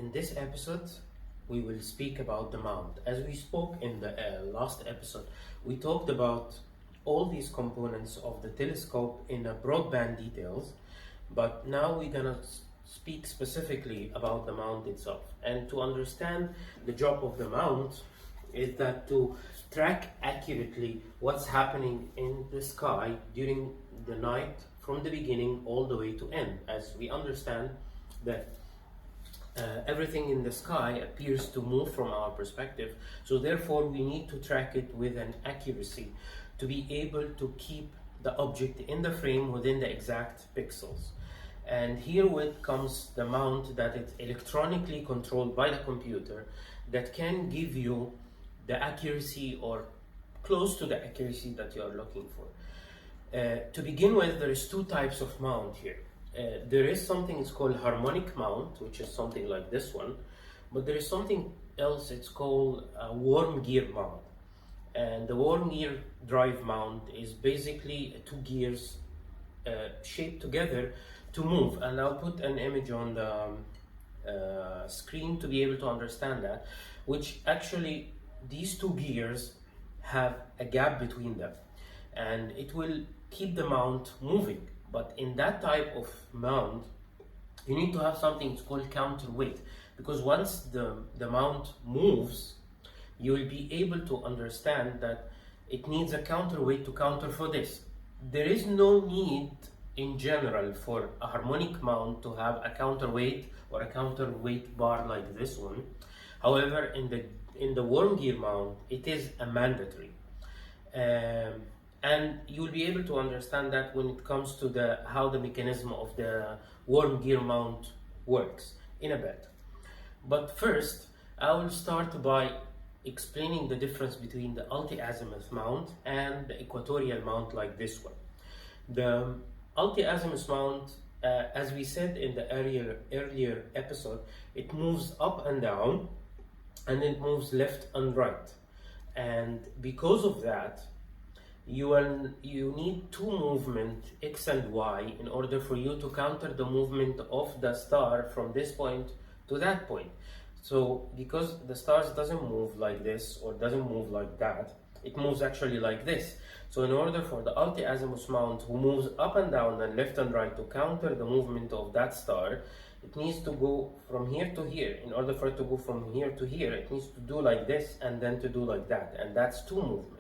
In this episode, we will speak about the mount. As we spoke in the last episode, we talked about all these components of the telescope in a broadband details, but now we're gonna speak specifically about the mount itself. And to understand the job of the mount is that to track accurately what's happening in the sky during the night from the beginning all the way to end. As we understand that everything in the sky appears to move from our perspective, so therefore we need to track it with an accuracy to be able to keep the object in the frame within the exact pixels. And herewith comes the mount that is electronically controlled by the computer that can give you the accuracy or close to the accuracy that you are looking for. To begin with, there is two types of mount here. There is something it's called harmonic mount, which is something like this one, but there is something else, it's called a worm gear mount. And the worm gear drive mount is basically two gears shaped together to move. And I'll put an image on the screen to be able to understand that, which actually these two gears have a gap between them, and it will keep the mount moving. But in that type of mount, you need to have something it's called counterweight, because once the mount moves, you will be able to understand that it needs a counterweight to counter for this. There is no need in general for a harmonic mount to have a counterweight or a counterweight bar like this one. However, in the worm gear mount, it is a mandatory. And you will be able to understand that when it comes to how the mechanism of the worm gear mount works in a bit. But first, I will start by explaining the difference between the Alt-Azimuth mount and the Equatorial mount like this one. The Alt-Azimuth mount, as we said in the earlier episode, it moves up and down, and it moves left and right. And because of that, you need two movement, X and Y, in order for you to counter the movement of the star from this point to that point. So because the stars doesn't move like this or doesn't move like that, it moves actually like this. So in order for the Alt-Azimuth mount, who moves up and down and left and right, to counter the movement of that star, it needs to go from here to here. In order for it to go from here to here, it needs to do like this and then to do like that, and that's two movement.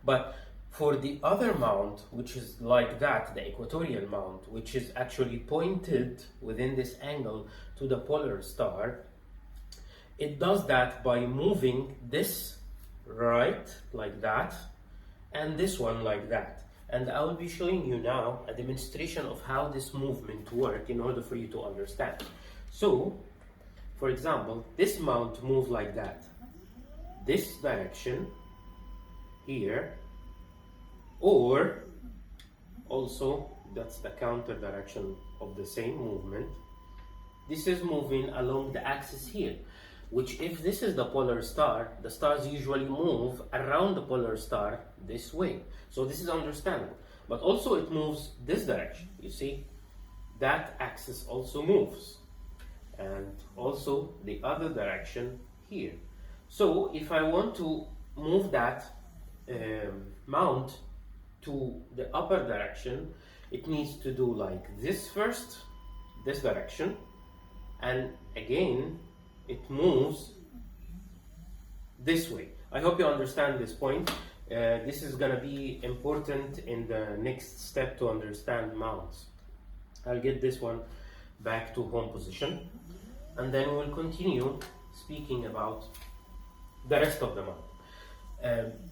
But for the other mount, which is like that, the Equatorial mount, which is actually pointed within this angle to the polar star, it does that by moving this right like that and this one like that. And I will be showing you now a demonstration of how this movement works in order for you to understand. So, for example, this mount moves like that. This direction here, or also that's the counter direction of the same movement. This is moving along the axis here, which if this is the polar star, the stars usually move around the polar star this way. So this is understandable. But also it moves this direction. You see, that axis also moves. And also the other direction here. So if I want to move that mount to the upper direction, it needs to do like this first, this direction, and again it moves this way. I hope you understand this point. This is going to be important in the next step to understand mounts. I'll get this one back to home position, and then we'll continue speaking about the rest of the mount.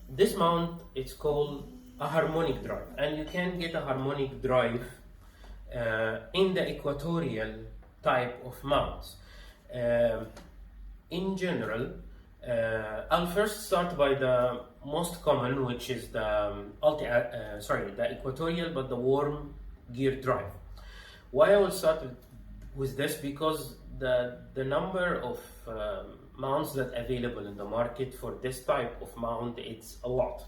This mount, it's called a harmonic drive, and you can get a harmonic drive in the equatorial type of mounts. In general, I'll first start by the most common, which is the the equatorial but the worm gear drive. Why I will start with this? Because the number of mounts that are available in the market for this type of mount, it's a lot.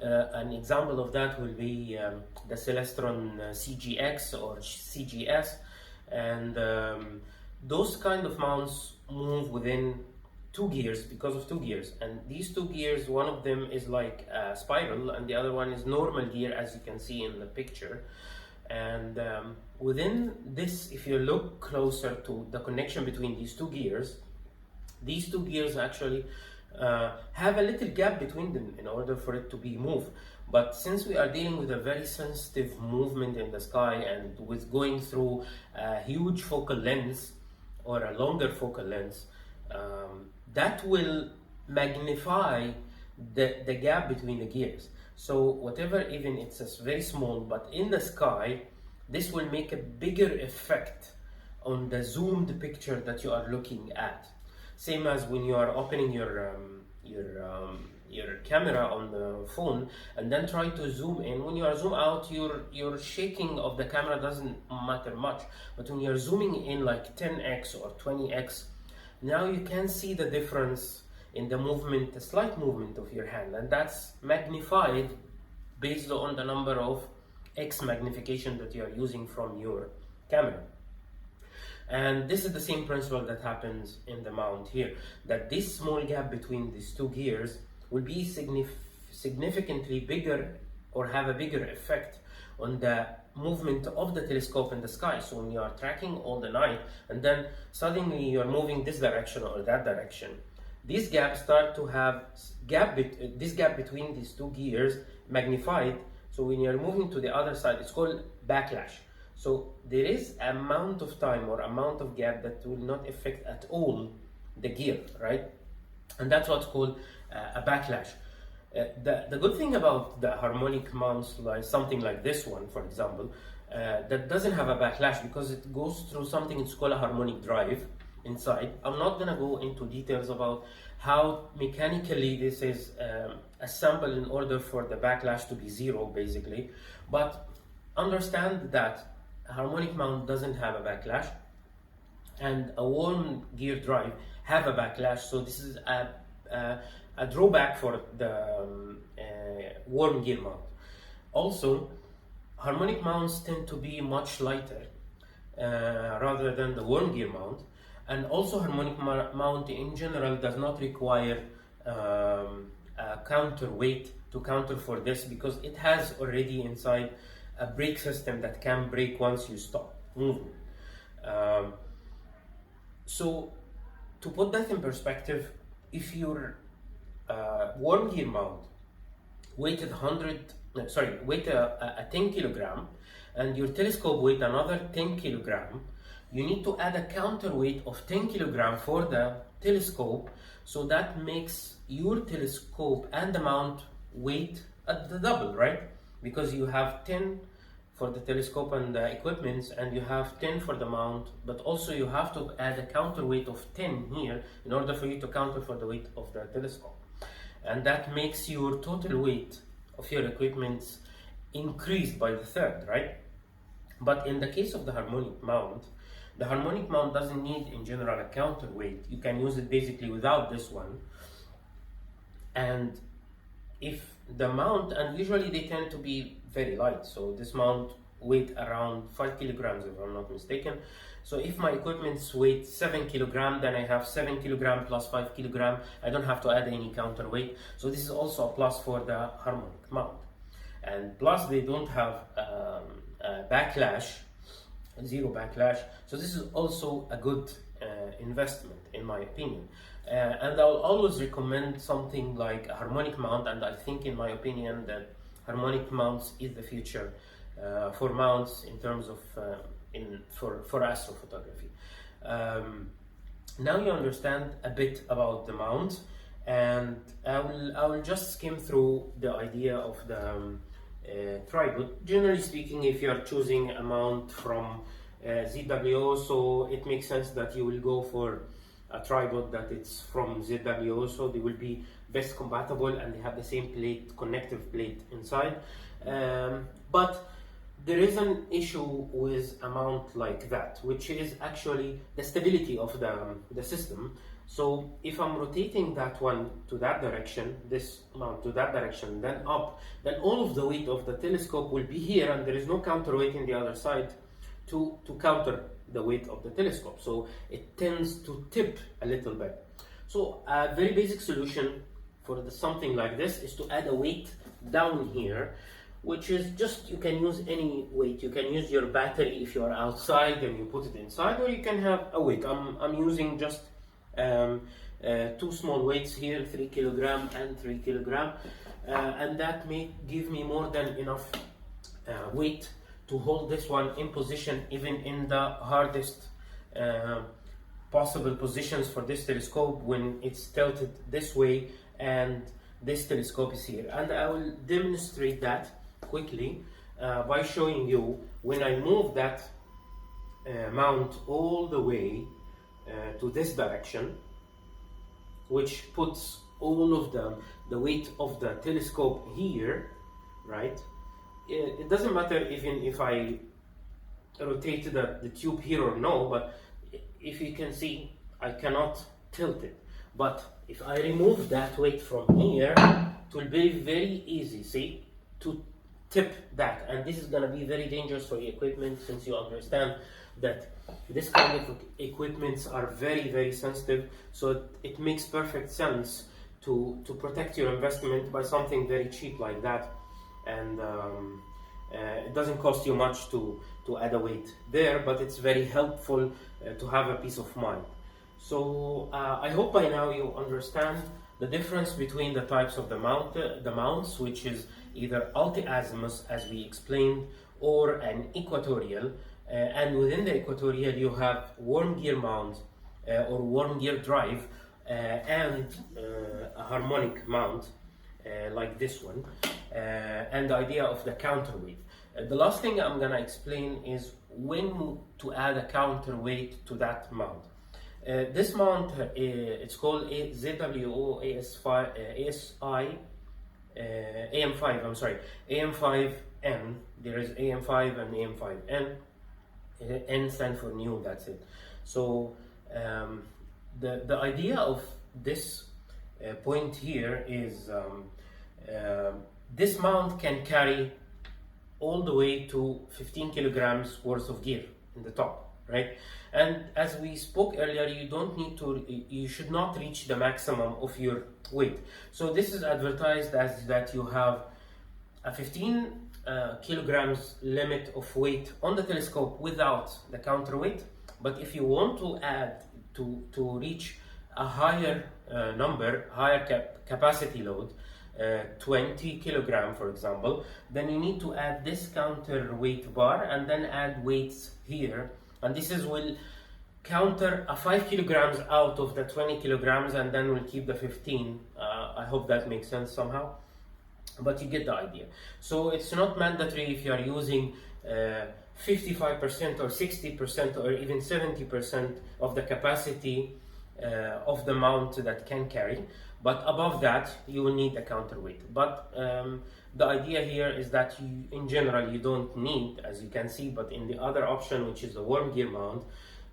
An example of that will be the Celestron CGX or CGS, and those kind of mounts move within two gears because of two gears, and these two gears, one of them is like a spiral and the other one is normal gear, as you can see in the picture. And within this, if you look closer to the connection between these two gears actually have a little gap between them in order for it to be moved. But since we are dealing with a very sensitive movement in the sky and with going through a huge focal length or a longer focal length, that will magnify the gap between the gears. So whatever, even it's very small, but in the sky, this will make a bigger effect on the zoomed picture that you are looking at. Same as when you are opening your camera on the phone and then try to zoom in. When you are zoom out, your shaking of the camera doesn't matter much. But when you are zooming in like 10x or 20x, now you can see the difference in the movement, the slight movement of your hand, and that's magnified based on the number of X magnification that you are using from your camera. And this is the same principle that happens in the mount here, that this small gap between these two gears will be significantly bigger or have a bigger effect on the movement of the telescope in the sky. So when you are tracking all the night and then suddenly you're moving this direction or that direction, these gaps start to have this gap between these two gears magnified. So when you're moving to the other side, it's called backlash. So there is amount of time or amount of gap that will not affect at all the gear, right? And that's what's called a backlash. The good thing about the harmonic mounts, like something like this one, for example, that doesn't have a backlash because it goes through something it's called a harmonic drive inside. I'm not gonna go into details about how mechanically this is assembled in order for the backlash to be zero, basically, but understand that a harmonic mount doesn't have a backlash and a worm gear drive have a backlash. So this is a drawback for the worm gear mount. Also, harmonic mounts tend to be much lighter rather than the worm gear mount, and also harmonic mount in general does not require a counterweight to counter for this, because it has already inside a brake system that can brake once you stop moving. So to put that in perspective, if your worm gear mount weighs a 10 kilogram and your telescope weighs another 10 kilogram, you need to add a counterweight of 10 kilogram for the telescope, so that makes your telescope and the mount weight at the double, right? Because you have 10 for the telescope and the equipments, and you have 10 for the mount, but also you have to add a counterweight of 10 here in order for you to counter for the weight of the telescope. And that makes your total weight of your equipments increased by the third, right? But in the case of the harmonic mount doesn't need in general a counterweight. You can use it basically without this one. And if the mount, and usually they tend to be very light, so this mount weight around 5 kilograms if I'm not mistaken. So if my equipment's weight 7 kilogram, then I have 7 kilogram plus 5 kilogram. I don't have to add any counterweight. So this is also a plus for the harmonic mount. And plus they don't have a backlash, zero backlash. So this is also a good investment in my opinion. And I'll always recommend something like a harmonic mount, and I think in my opinion that harmonic mounts is the future for mounts in terms of for astrophotography. Now you understand a bit about the mount, and I will just skim through the idea of the tripod. Generally speaking, if you are choosing a mount from ZWO, so it makes sense that you will go for a tripod that it's from ZWO, so they will be best compatible and they have the same plate, connective plate inside. But there is an issue with a mount like that, which is actually the stability of the system. So if I'm rotating that one to that direction, this mount to that direction, then up, then all of the weight of the telescope will be here, and there is no counterweight in the other side to counter the weight of the telescope, so it tends to tip a little bit. So a very basic solution for something like this is to add a weight down here, which is just, you can use any weight. You can use your battery if you are outside and you put it inside, or you can have a weight. I'm using just two small weights here, 3 kilogram and 3 kilogram, and that may give me more than enough weight to hold this one in position, even in the hardest possible positions for this telescope, when it's tilted this way and this telescope is here. And I will demonstrate that quickly by showing you when I move that mount all the way to this direction, which puts all of the weight of the telescope here, right? It doesn't matter even if I rotate the tube here or no, but if you can see, I cannot tilt it. But if I remove that weight from here, it will be very easy, see, to tip that. And this is going to be very dangerous for your equipment, since you understand that this kind of equipments are very, very sensitive. So it makes perfect sense to protect your investment by something very cheap like that. And it doesn't cost you much to add a weight there, but it's very helpful to have a peace of mind. So I hope by now you understand the difference between the types of the mounts, which is either Alt-Azimuth, as we explained, or an equatorial. And within the equatorial, you have worm gear mount or worm gear drive and a harmonic mount like this one, and the idea of the counterweight. The last thing I'm gonna explain is when to add a counterweight to that mount. This mount, it's called ZWO ASI AM5. I'm sorry, AM5N. There is AM5 and AM5N. N stands for new. That's it. So the idea of this point here is this mount can carry all the way to 15 kilograms worth of gear in the top, right? And as we spoke earlier, you should not reach the maximum of your weight. So this is advertised as that you have a 15 kilograms limit of weight on the telescope without the counterweight. But if you want to add to reach a higher capacity load, 20 kilogram for example, then you need to add this counterweight bar and then add weights here, and this will counter a 5 kilograms out of the 20 kilograms, and then we'll keep the 15. I hope that makes sense somehow, but you get the idea. So it's not mandatory if you are using 55% or 60% or even 70% of the capacity of the mount that can carry, but above that you will need a counterweight. But the idea here is that in general you don't need, as you can see, but in the other option, which is the worm gear mount,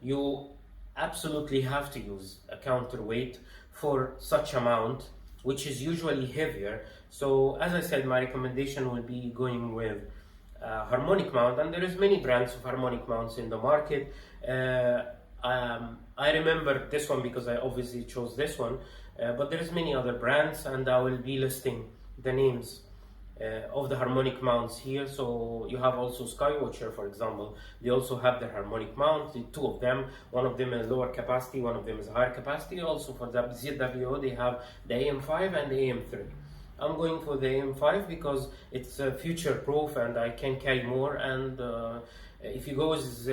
you absolutely have to use a counterweight for such a mount, which is usually heavier. So as I said, my recommendation will be going with harmonic mount, and there is many brands of harmonic mounts in the market. I remember this one because I obviously chose this one, but there is many other brands, and I will be listing the names of the harmonic mounts here. So you have also Skywatcher, for example. They also have their harmonic mount, the two of them. One of them is lower capacity, one of them is higher capacity. Also for the ZWO, they have the AM5 and the AM3. I'm going for the AM5 because it's future proof and I can carry more. And if you go with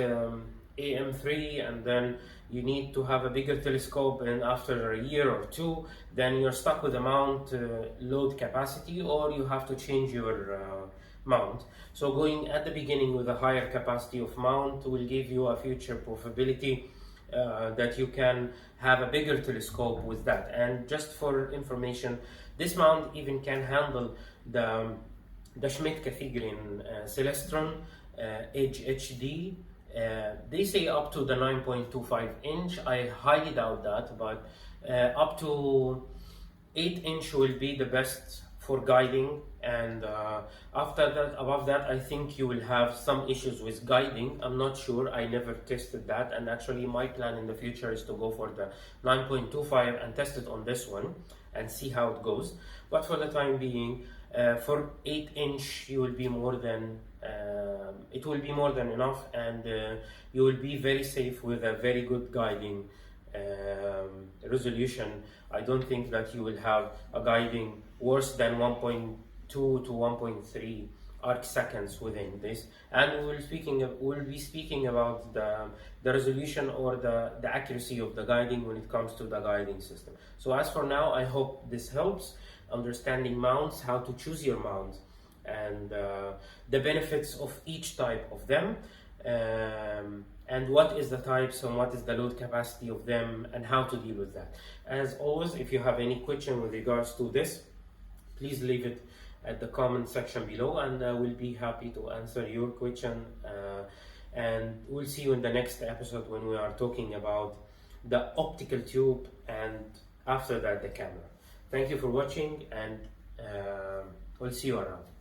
AM3 and then you need to have a bigger telescope, and after a year or two, then you're stuck with a mount load capacity, or you have to change your mount. So going at the beginning with a higher capacity of mount will give you a future profitability that you can have a bigger telescope with that. And just for information, this mount even can handle the Schmidt-Cathedral Celestron Edge HD. They say up to the 9.25 inch. I highly doubt that, but up to 8 inch will be the best for guiding, and after that, above that, I think you will have some issues with guiding. I'm not sure, I never tested that, and actually my plan in the future is to go for the 9.25 and test it on this one and see how it goes. But for the time being, for 8-inch, you will be more than it will be more than enough, and you will be very safe with a very good guiding resolution. I don't think that you will have a guiding worse than 1.2 to 1.3 arc seconds within this. And we'll be speaking about the resolution or the accuracy of the guiding when it comes to the guiding system. So as for now, I hope this helps understanding mounts, how to choose your mount, and the benefits of each type of them, and what is the types and what is the load capacity of them and how to deal with that. As always, if you have any question with regards to this, please leave it at the comment section below, and we'll be happy to answer your question, and we'll see you in the next episode when we are talking about the optical tube and after that the camera. Thank you for watching, and we'll see you around.